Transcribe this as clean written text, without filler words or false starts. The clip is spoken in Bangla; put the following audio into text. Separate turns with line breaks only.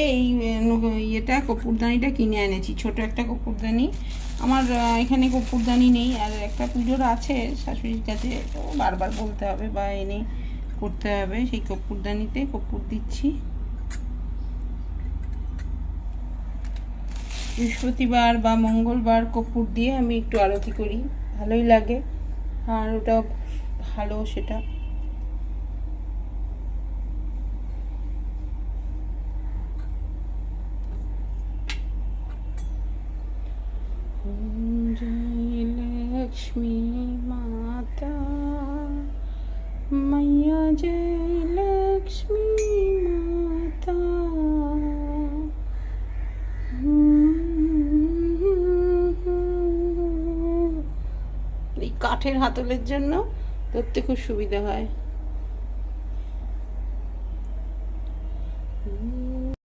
এই ইয়েটা কর্পূরদানিটা কিনে এনেছি, ছোট একটা কর্পূরদানি। আমার এখানে কর্পূরদানি নেই, আর একটা পুজোর আছে শাশুড়ির কাছে, তো বারবার বলতে হবে বা এনে করতে হবে। সেই কর্পূরদানিতে কর্পূর দিচ্ছি। বৃহস্পতিবার বা মঙ্গলবার কর্পূর দিয়ে আমি একটু আরতি করি, ভালোই লাগে, আর ওটা ভালো সেটা। जय लक्ष्मी माता मैया, जय लक्ष्मी माता। এই কাঠের হাতলের জন্য ধরতে খুব সুবিধা হয়।